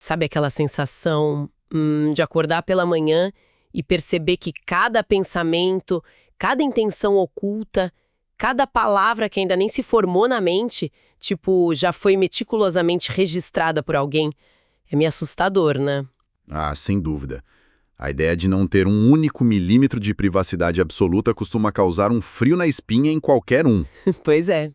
Sabe aquela sensação de acordar pela manhã e perceber que cada pensamento, cada intenção oculta, cada palavra que ainda nem se formou na mente, tipo, já foi meticulosamente registrada por alguém? É meio assustador, né? Ah, sem dúvida. A ideia de não ter um único milímetro de privacidade absoluta costuma causar um frio na espinha em qualquer um. Pois é.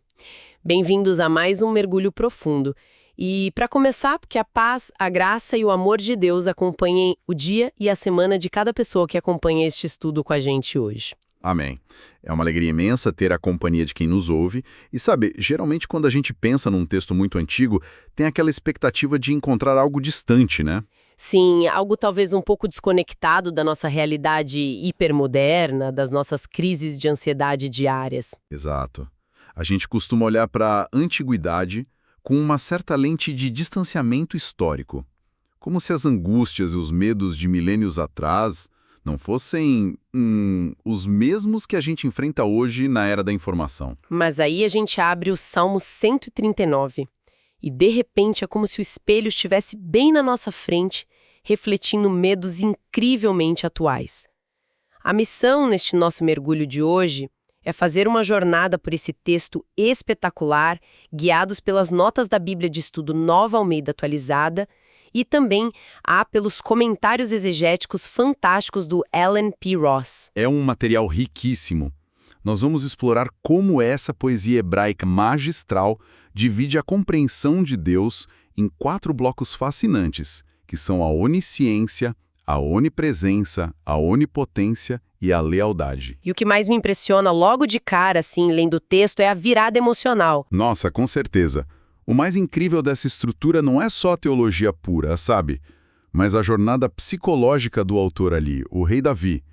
Bem-vindos a mais um mergulho profundo. E, para começar, que a paz, a graça e o amor de Deus acompanhem o dia e a semana de cada pessoa que acompanha este estudo com a gente hoje. Amém. É uma alegria imensa ter a companhia de quem nos ouve. E sabe, geralmente quando a gente pensa num texto muito antigo, tem aquela expectativa de encontrar algo distante, né? Sim, algo talvez um pouco desconectado da nossa realidade hipermoderna, das nossas crises de ansiedade diárias. Exato. A gente costuma olhar para a antiguidade com uma certa lente de distanciamento histórico. Como se as angústias e os medos de milênios atrás não fossem os mesmos que a gente enfrenta hoje na era da informação. Mas aí a gente abre o Salmo 139 e, de repente, é como se o espelho estivesse bem na nossa frente, refletindo medos incrivelmente atuais. A missão neste nosso mergulho de hoje é fazer uma jornada por esse texto espetacular, guiados pelas notas da Bíblia de Estudo Nova Almeida Atualizada e também pelos comentários exegéticos fantásticos do Alan P. Ross. É um material riquíssimo. Nós vamos explorar como essa poesia hebraica magistral divide a compreensão de Deus em 4 blocos fascinantes, que são a onisciência, a onipresença, a onipotência e a lealdade. E o que mais me impressiona logo de cara, assim, lendo o texto, é a virada emocional. Nossa, com certeza. O mais incrível dessa estrutura não é só a teologia pura, sabe? Mas a jornada psicológica do autor ali, o rei Davi.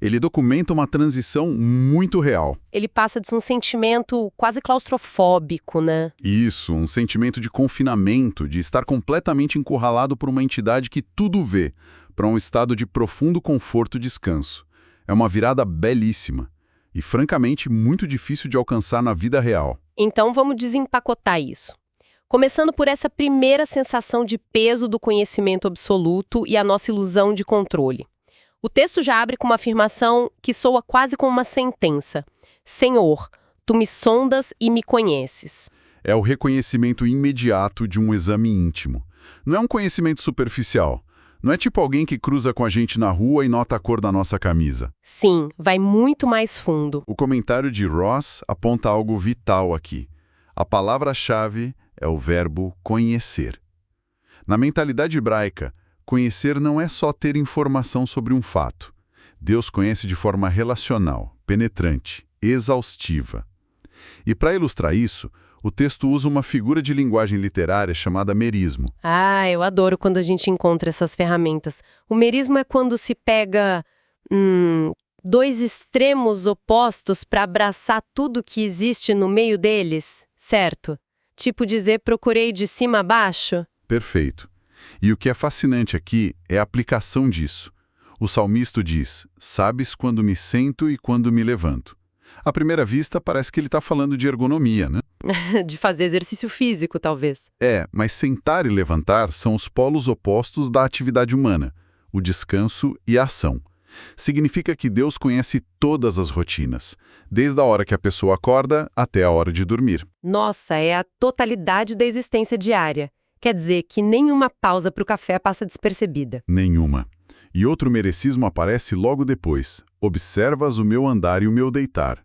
Ele documenta uma transição muito real. Ele passa de um sentimento quase claustrofóbico, né? Isso, um sentimento de confinamento, de estar completamente encurralado por uma entidade que tudo vê, para um estado de profundo conforto e descanso. É uma virada belíssima e, francamente, muito difícil de alcançar na vida real. Então vamos desempacotar isso. Começando por essa primeira sensação de peso do conhecimento absoluto e a nossa ilusão de controle. O texto já abre com uma afirmação que soa quase como uma sentença. Senhor, tu me sondas e me conheces. É o reconhecimento imediato de um exame íntimo. Não é um conhecimento superficial. Não é tipo alguém que cruza com a gente na rua e nota a cor da nossa camisa. Sim, vai muito mais fundo. O comentário de Ross aponta algo vital aqui. A palavra-chave é o verbo conhecer. Na mentalidade hebraica, conhecer não é só ter informação sobre um fato. Deus conhece de forma relacional, penetrante, exaustiva. E para ilustrar isso, o texto usa uma figura de linguagem literária chamada merismo. Ah, eu adoro quando a gente encontra essas ferramentas. O merismo é quando se pega 2 extremos opostos para abraçar tudo que existe no meio deles, certo? Tipo dizer, procurei de cima a baixo? Perfeito. E o que é fascinante aqui é a aplicação disso. O salmista diz, sabes quando me sento e quando me levanto. À primeira vista, parece que ele está falando de ergonomia, né? De fazer exercício físico, talvez. Mas sentar e levantar são os polos opostos da atividade humana, o descanso e a ação. Significa que Deus conhece todas as rotinas, desde a hora que a pessoa acorda até a hora de dormir. Nossa, é a totalidade da existência diária. Quer dizer que nenhuma pausa para o café passa despercebida. Nenhuma. E outro merecismo aparece logo depois. Observas o meu andar e o meu deitar.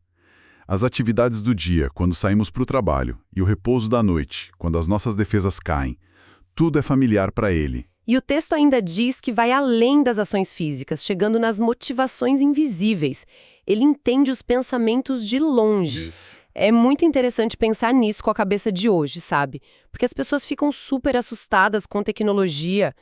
As atividades do dia, quando saímos para o trabalho, e o repouso da noite, quando as nossas defesas caem. Tudo é familiar para ele. E o texto ainda diz que vai além das ações físicas, chegando nas motivações invisíveis. Ele entende os pensamentos de longe. Isso. É muito interessante pensar nisso com a cabeça de hoje, sabe? Porque as pessoas ficam super assustadas com tecnologia.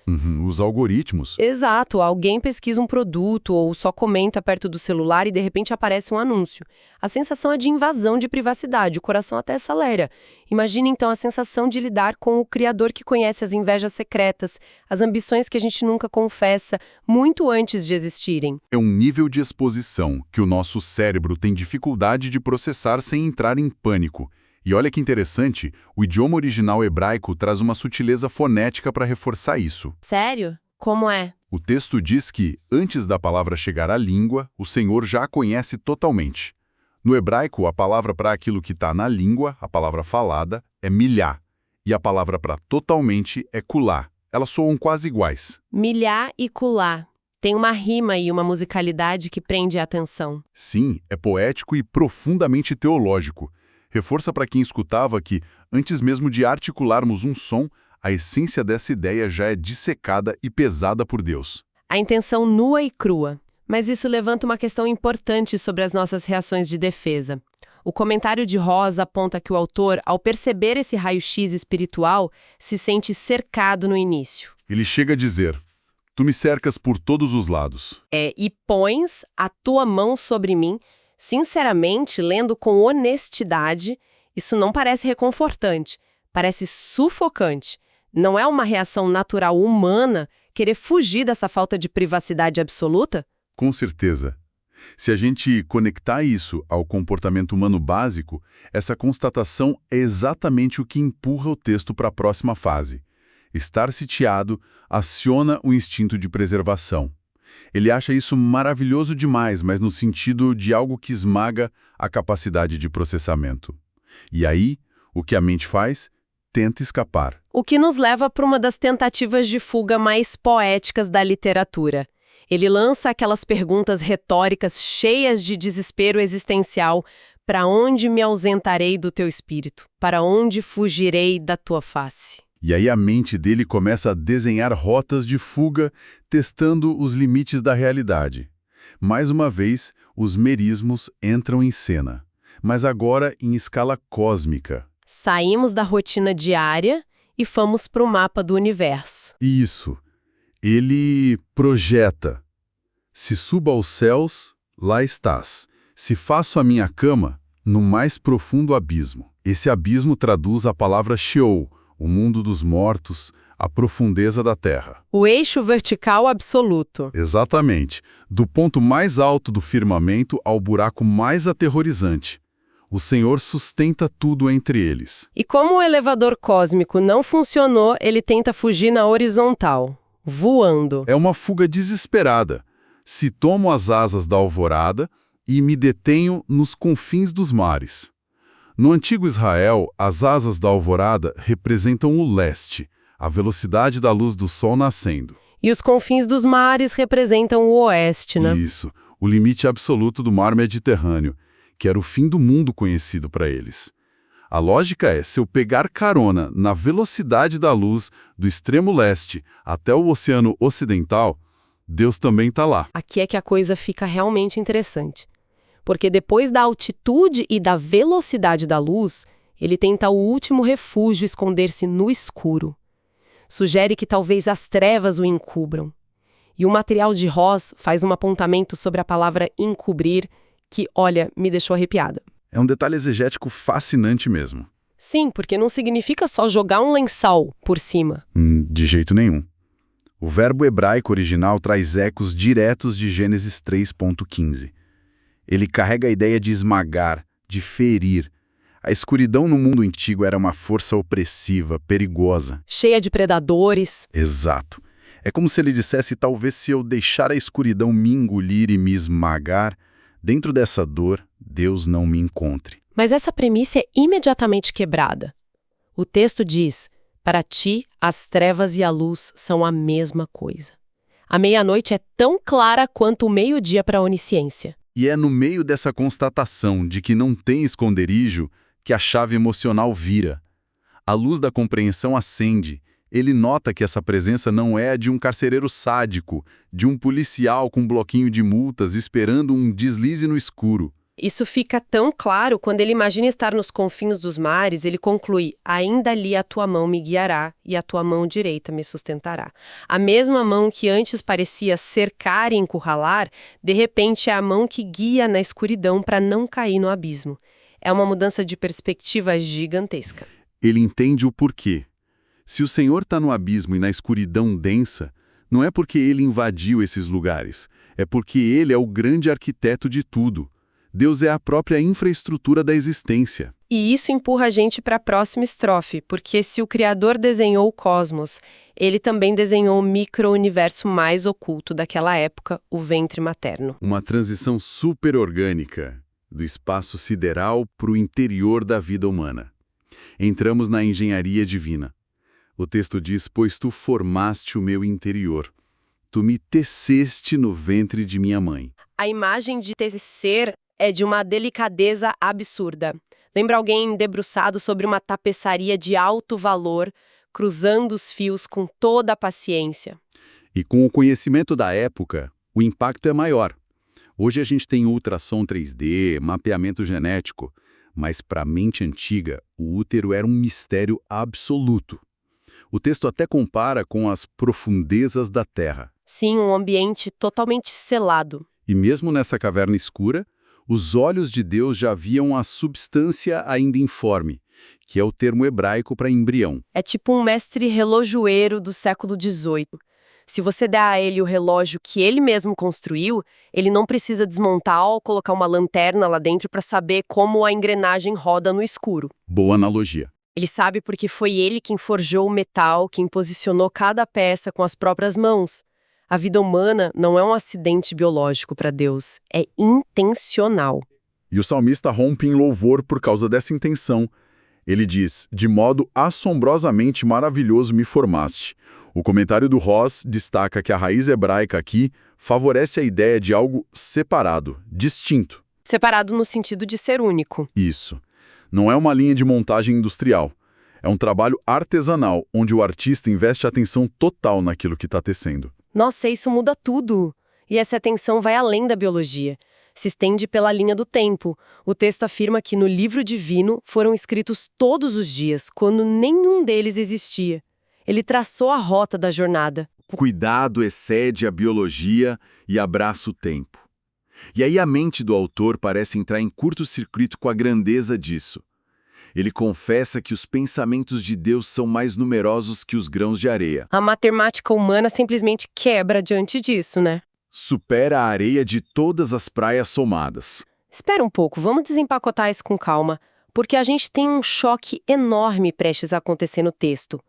Os algoritmos. Exato, alguém pesquisa um produto ou só comenta perto do celular e de repente aparece um anúncio. A sensação é de invasão de privacidade, o coração até acelera. Imagine então a sensação de lidar com o criador que conhece as invejas secretas, as ambições que a gente nunca confessa, muito antes de existirem. É um nível de exposição que o nosso cérebro tem dificuldade de processar sem entrar em pânico. E olha que interessante, o idioma original hebraico traz uma sutileza fonética para reforçar isso. Sério? Como é? O texto diz que, antes da palavra chegar à língua, o Senhor já a conhece totalmente. No hebraico, a palavra para aquilo que está na língua, a palavra falada, é milhá, e a palavra para totalmente é kulá. Elas soam quase iguais. Milhá e kulá. Tem uma rima e uma musicalidade que prende a atenção. Sim, é poético e profundamente teológico. Reforça para quem escutava que, antes mesmo de articularmos um som, a essência dessa ideia já é dissecada e pesada por Deus. A intenção nua e crua. Mas isso levanta uma questão importante sobre as nossas reações de defesa. O comentário de Rosa aponta que o autor, ao perceber esse raio-x espiritual, se sente cercado no início. Ele chega a dizer: tu me cercas por todos os lados. E pões a tua mão sobre mim. Sinceramente, lendo com honestidade, isso não parece reconfortante, parece sufocante. Não é uma reação natural humana querer fugir dessa falta de privacidade absoluta? Com certeza. Se a gente conectar isso ao comportamento humano básico, essa constatação é exatamente o que empurra o texto para a próxima fase. Estar sitiado aciona o instinto de preservação. Ele acha isso maravilhoso demais, mas no sentido de algo que esmaga a capacidade de processamento. E aí, o que a mente faz? Tenta escapar. O que nos leva para uma das tentativas de fuga mais poéticas da literatura. Ele lança aquelas perguntas retóricas cheias de desespero existencial: para onde me ausentarei do teu espírito? Para onde fugirei da tua face? E aí a mente dele começa a desenhar rotas de fuga, testando os limites da realidade. Mais uma vez, os merismos entram em cena, mas agora em escala cósmica. Saímos da rotina diária e fomos para o mapa do universo. Isso. Ele projeta. Se subo aos céus, lá estás. Se faço a minha cama, no mais profundo abismo. Esse abismo traduz a palavra Sheol, o mundo dos mortos, a profundeza da terra. O eixo vertical absoluto. Exatamente. Do ponto mais alto do firmamento ao buraco mais aterrorizante. O Senhor sustenta tudo entre eles. E como o elevador cósmico não funcionou, ele tenta fugir na horizontal, voando. É uma fuga desesperada. Se tomo as asas da alvorada e me detenho nos confins dos mares. No antigo Israel, as asas da alvorada representam o leste, a velocidade da luz do sol nascendo. E os confins dos mares representam o oeste, né? Isso, o limite absoluto do mar Mediterrâneo, que era o fim do mundo conhecido para eles. A lógica é, se eu pegar carona na velocidade da luz do extremo leste até o oceano ocidental, Deus também está lá. Aqui é que a coisa fica realmente interessante. Porque depois da altitude e da velocidade da luz, ele tenta o último refúgio, esconder-se no escuro. Sugere que talvez as trevas o encubram. E o material de Ross faz um apontamento sobre a palavra encobrir, que, olha, me deixou arrepiada. É um detalhe exegético fascinante mesmo. Sim, porque não significa só jogar um lençol por cima. De jeito nenhum. O verbo hebraico original traz ecos diretos de Gênesis 3.15. Ele carrega a ideia de esmagar, de ferir. A escuridão no mundo antigo era uma força opressiva, perigosa. Cheia de predadores. Exato. É como se ele dissesse, talvez se eu deixar a escuridão me engolir e me esmagar, dentro dessa dor, Deus não me encontre. Mas essa premissa é imediatamente quebrada. O texto diz: para ti, as trevas e a luz são a mesma coisa. A meia-noite é tão clara quanto o meio-dia para a onisciência. E é no meio dessa constatação de que não tem esconderijo que a chave emocional vira. A luz da compreensão acende. Ele nota que essa presença não é a de um carcereiro sádico, de um policial com um bloquinho de multas esperando um deslize no escuro. Isso fica tão claro quando ele imagina estar nos confins dos mares. Ele conclui: ainda ali a tua mão me guiará e a tua mão direita me sustentará. A mesma mão que antes parecia cercar e encurralar, de repente é a mão que guia na escuridão para não cair no abismo. É uma mudança de perspectiva gigantesca. Ele entende o porquê. Se o Senhor está no abismo e na escuridão densa, não é porque ele invadiu esses lugares, é porque ele é o grande arquiteto de tudo. Deus é a própria infraestrutura da existência. E isso empurra a gente para a próxima estrofe, porque se o Criador desenhou o cosmos, ele também desenhou o micro-universo mais oculto daquela época, o ventre materno. Uma transição super orgânica do espaço sideral para o interior da vida humana. Entramos na engenharia divina. O texto diz, pois tu formaste o meu interior. Tu me teceste no ventre de minha mãe. A imagem de tecer é de uma delicadeza absurda. Lembra alguém debruçado sobre uma tapeçaria de alto valor, cruzando os fios com toda a paciência. E com o conhecimento da época, o impacto é maior. Hoje a gente tem ultrassom 3D, mapeamento genético, mas para a mente antiga, o útero era um mistério absoluto. O texto até compara com as profundezas da Terra. Sim, um ambiente totalmente selado. E mesmo nessa caverna escura, os olhos de Deus já viam a substância ainda informe, que é o termo hebraico para embrião. É tipo um mestre relojoeiro do século XVIII. Se você der a ele o relógio que ele mesmo construiu, ele não precisa desmontar ou colocar uma lanterna lá dentro para saber como a engrenagem roda no escuro. Boa analogia. Ele sabe porque foi ele quem forjou o metal, quem posicionou cada peça com as próprias mãos. A vida humana não é um acidente biológico para Deus, é intencional. E o salmista rompe em louvor por causa dessa intenção. Ele diz, de modo assombrosamente maravilhoso me formaste. O comentário do Ross destaca que a raiz hebraica aqui favorece a ideia de algo separado, distinto. Separado no sentido de ser único. Isso. Não é uma linha de montagem industrial. É um trabalho artesanal, onde o artista investe atenção total naquilo que está tecendo. Nossa, isso muda tudo. E essa atenção vai além da biologia. Se estende pela linha do tempo. O texto afirma que no livro divino foram escritos todos os dias, quando nenhum deles existia. Ele traçou a rota da jornada. Cuidado excede a biologia e abraça o tempo. E aí a mente do autor parece entrar em curto-circuito com a grandeza disso. Ele confessa que os pensamentos de Deus são mais numerosos que os grãos de areia. A matemática humana simplesmente quebra diante disso, né? Supera a areia de todas as praias somadas. Espera um pouco, vamos desempacotar isso com calma, porque a gente tem um choque enorme prestes a acontecer no texto.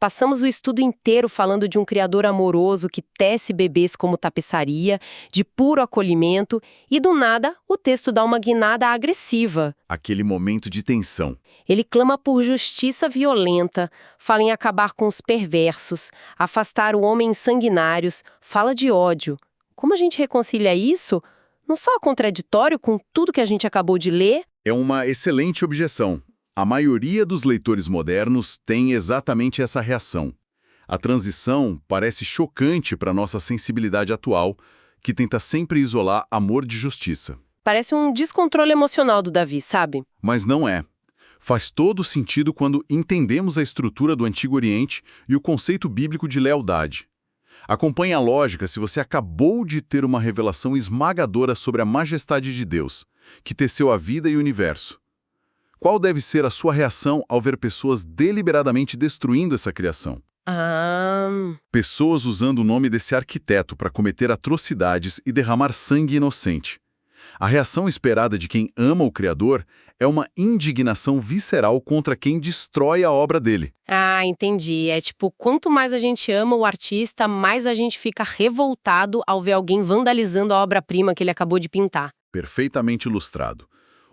Passamos o estudo inteiro falando de um criador amoroso que tece bebês como tapeçaria, de puro acolhimento, e do nada o texto dá uma guinada agressiva. Aquele momento de tensão. Ele clama por justiça violenta, fala em acabar com os perversos, afastar o homem sanguinários, fala de ódio. Como a gente reconcilia isso? Não só é contraditório com tudo que a gente acabou de ler? É uma excelente objeção. A maioria dos leitores modernos tem exatamente essa reação. A transição parece chocante para nossa sensibilidade atual, que tenta sempre isolar amor de justiça. Parece um descontrole emocional do Davi, sabe? Mas não é. Faz todo sentido quando entendemos a estrutura do Antigo Oriente e o conceito bíblico de lealdade. Acompanhe a lógica se você acabou de ter uma revelação esmagadora sobre a majestade de Deus, que teceu a vida e o universo. Qual deve ser a sua reação ao ver pessoas deliberadamente destruindo essa criação? Pessoas usando o nome desse arquiteto para cometer atrocidades e derramar sangue inocente. A reação esperada de quem ama o Criador é uma indignação visceral contra quem destrói a obra dele. Ah, entendi. É tipo, quanto mais a gente ama o artista, mais a gente fica revoltado ao ver alguém vandalizando a obra-prima que ele acabou de pintar. Perfeitamente ilustrado.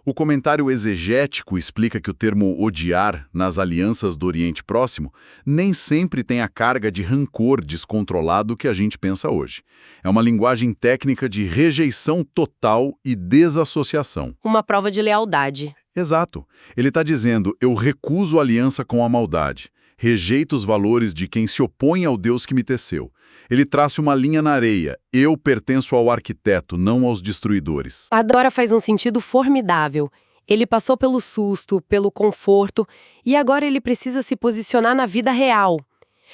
O comentário exegético explica que o termo odiar nas alianças do Oriente Próximo nem sempre tem a carga de rancor descontrolado que a gente pensa hoje. É uma linguagem técnica de rejeição total e desassociação. Uma prova de lealdade. Exato. Ele está dizendo, eu recuso aliança com a maldade. Rejeito os valores de quem se opõe ao Deus que me teceu. Ele traça uma linha na areia. Eu pertenço ao arquiteto, não aos destruidores. Agora faz um sentido formidável. Ele passou pelo susto, pelo conforto, e agora ele precisa se posicionar na vida real.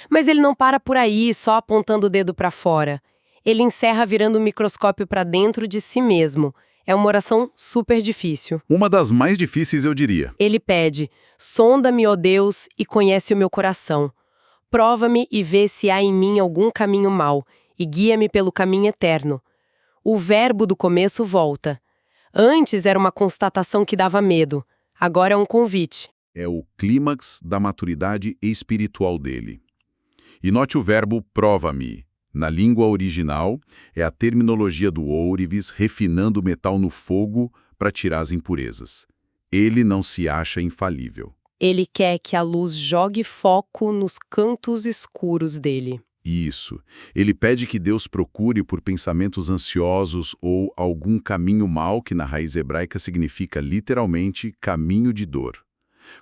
Mas ele não para por aí, só apontando o dedo para fora. Ele encerra virando o microscópio para dentro de si mesmo. É uma oração super difícil. Uma das mais difíceis, eu diria. Ele pede, sonda-me, ó Deus, e conhece o meu coração. Prova-me e vê se há em mim algum caminho mau, e guia-me pelo caminho eterno. O verbo do começo volta. Antes era uma constatação que dava medo, agora é um convite. É o clímax da maturidade espiritual dele. E note o verbo prova-me. Na língua original, é a terminologia do ourives refinando o metal no fogo para tirar as impurezas. Ele não se acha infalível. Ele quer que a luz jogue foco nos cantos escuros dele. Isso. Ele pede que Deus procure por pensamentos ansiosos ou algum caminho mau que na raiz hebraica significa literalmente caminho de dor.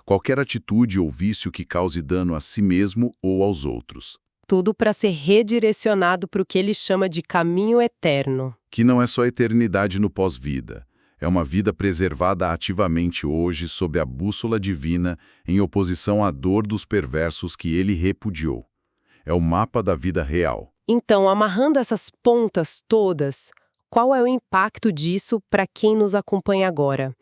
Qualquer atitude ou vício que cause dano a si mesmo ou aos outros. Tudo para ser redirecionado para o que ele chama de caminho eterno. Que não é só eternidade no pós-vida. É uma vida preservada ativamente hoje sob a bússola divina em oposição à dor dos perversos que ele repudiou. É o mapa da vida real. Então, amarrando essas pontas todas, qual é o impacto disso para quem nos acompanha agora?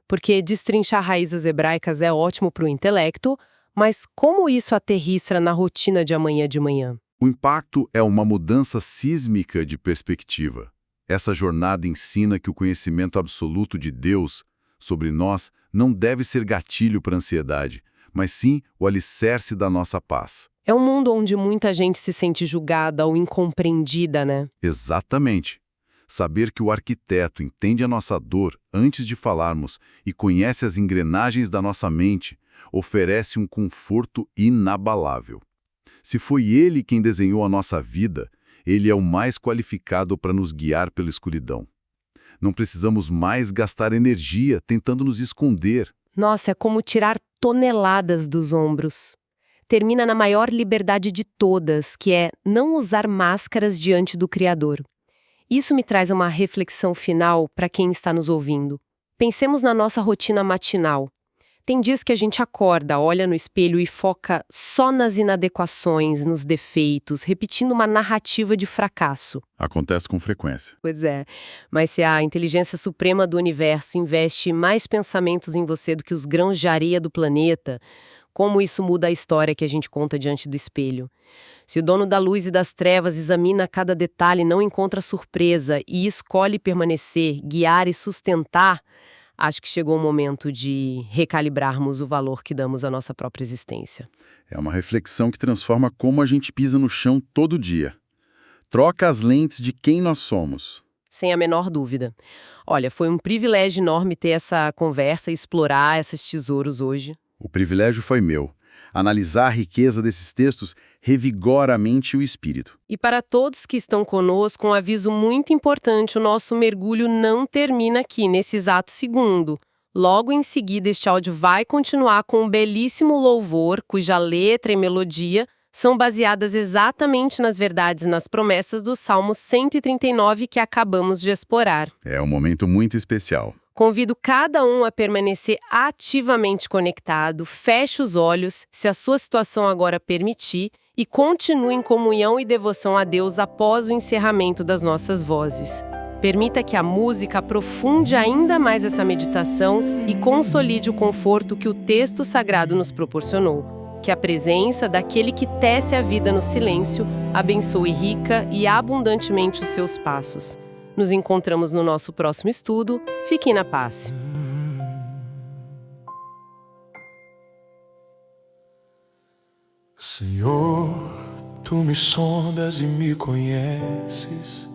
Porque destrinchar raízes hebraicas é ótimo para o intelecto, mas como isso aterrissa na rotina de amanhã de manhã? O impacto é uma mudança sísmica de perspectiva. Essa jornada ensina que o conhecimento absoluto de Deus sobre nós não deve ser gatilho para a ansiedade, mas sim o alicerce da nossa paz. É um mundo onde muita gente se sente julgada ou incompreendida, né? Exatamente. Saber que o arquiteto entende a nossa dor antes de falarmos e conhece as engrenagens da nossa mente oferece um conforto inabalável. Se foi ele quem desenhou a nossa vida, ele é o mais qualificado para nos guiar pela escuridão. Não precisamos mais gastar energia tentando nos esconder. Nossa, é como tirar toneladas dos ombros. Termina na maior liberdade de todas, que é não usar máscaras diante do Criador. Isso me traz uma reflexão final para quem está nos ouvindo. Pensemos na nossa rotina matinal. Tem dias que a gente acorda, olha no espelho e foca só nas inadequações, nos defeitos, repetindo uma narrativa de fracasso. Acontece com frequência. Pois é, mas se a inteligência suprema do universo investe mais pensamentos em você do que os grãos de areia do planeta, como isso muda a história que a gente conta diante do espelho? Se o dono da luz e das trevas examina cada detalhe, não encontra surpresa e escolhe permanecer, guiar e sustentar, acho que chegou o momento de recalibrarmos o valor que damos à nossa própria existência. É uma reflexão que transforma como a gente pisa no chão todo dia. Troca as lentes de quem nós somos. Sem a menor dúvida. Olha, foi um privilégio enorme ter essa conversa e explorar esses tesouros hoje. O privilégio foi meu. Analisar a riqueza desses textos revigora a mente e o espírito. E para todos que estão conosco, um aviso muito importante: o nosso mergulho não termina aqui, nesse exato segundo. Logo em seguida, este áudio vai continuar com um belíssimo louvor, cuja letra e melodia são baseadas exatamente nas verdades e nas promessas do Salmo 139 que acabamos de explorar. É um momento muito especial. Convido cada um a permanecer ativamente conectado, feche os olhos, se a sua situação agora permitir, e continue em comunhão e devoção a Deus após o encerramento das nossas vozes. Permita que a música aprofunde ainda mais essa meditação e consolide o conforto que o texto sagrado nos proporcionou. Que a presença daquele que tece a vida no silêncio abençoe rica e abundantemente os seus passos. Nos encontramos no nosso próximo estudo. Fiquem na paz. Senhor, Tu me sondas e me conheces.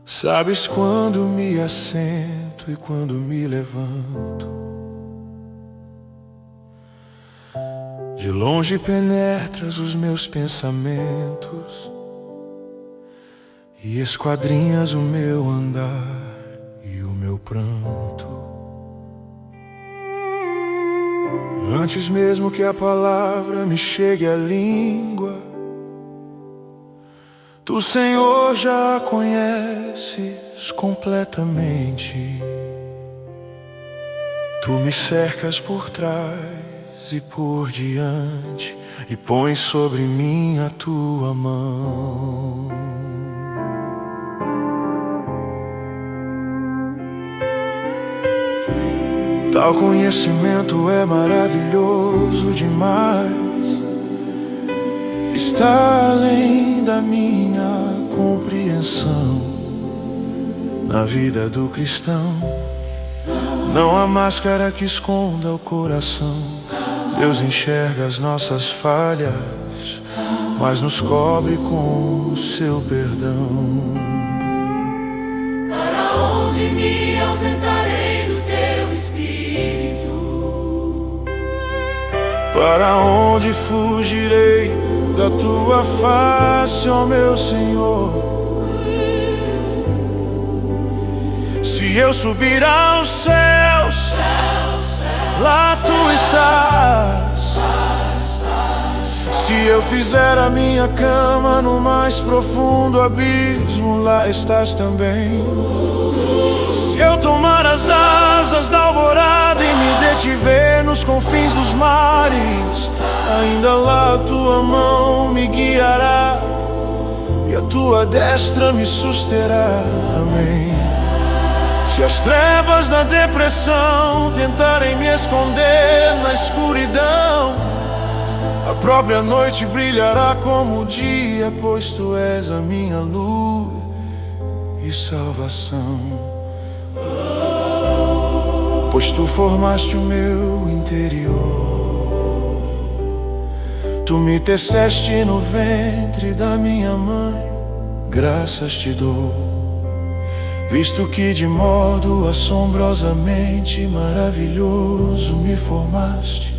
Sabes quando me assento e quando me levanto. De longe penetras os meus pensamentos e esquadrinhas o meu andar e o meu pranto. Antes mesmo que a palavra me chegue à língua, Tu, Senhor, já a conheces completamente. Tu me cercas por trás e por diante e pões sobre mim a Tua mão. Tal conhecimento é maravilhoso demais, está além da minha compreensão. na vida do cristão. Não há máscara que esconda o coração. Deus enxerga as nossas falhas, mas nos cobre com o seu perdão. Para onde me ausentarei do teu espírito? Para onde fugirei da tua face, ó meu Senhor? Se eu subir aos céus, lá tu estás. Se eu fizer a minha cama no mais profundo abismo, lá estás também. Se eu tomar as asas da alvorada e me detiver nos confins dos mares, ainda lá a tua mão me guiará e a tua destra me susterá. Amém. Se as trevas da depressão tentarem me esconder na escuridão, a própria noite brilhará como o dia, pois tu és a minha luz e salvação. Pois tu formaste o meu interior, tu me teceste no ventre da minha mãe, graças te dou. Visto que de modo assombrosamente maravilhoso me formaste,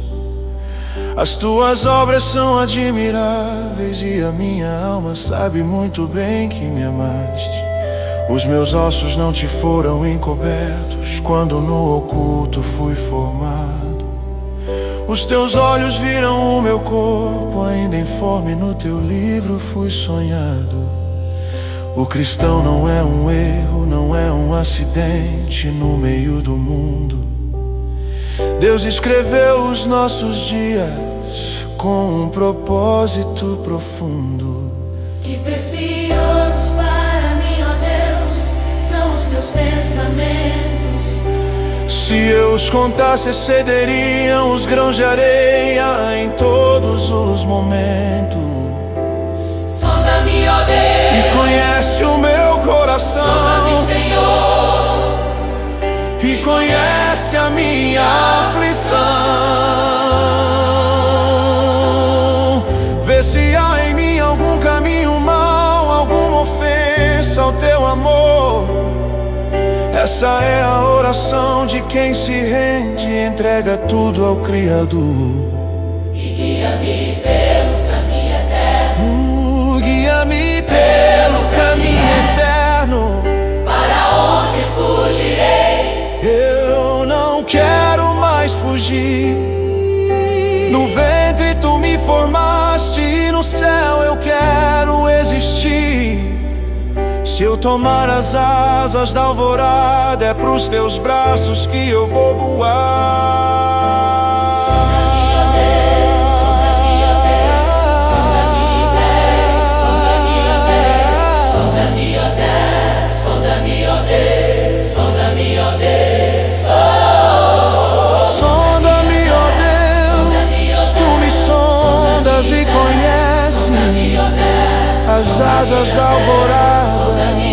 as tuas obras são admiráveis e a minha alma sabe muito bem que me amaste. Os meus ossos não te foram encobertos quando no oculto fui formado. Os teus olhos viram o meu corpo, ainda informe no teu livro fui sonhado. O cristão não é um erro, não é um acidente no meio do mundo. Deus escreveu os nossos dias com um propósito profundo. Que preciosos para mim, ó Deus, são os teus pensamentos. Se eu os contasse, excederiam os grãos de areia em todos os momentos. Sonda-me, ó Deus, E conhece o meu coração. sonda-me, Senhor, E conhece a minha aflição. Vê se há em mim algum caminho mau, alguma ofensa ao teu amor. Essa é a oração de quem se rende e entrega tudo ao Criador. e guia-me pelo caminho eterno. Guia-me pelo caminho eterno. Para onde fugirei? Eu não quero mais fugir. No ventre tu me formaste e no céu eu quero existir. Se eu tomar as asas da alvorada, é pros teus braços que eu vou voar. Sonda-me, ó Deus, tu me sondas e conheces as asas da alvorada.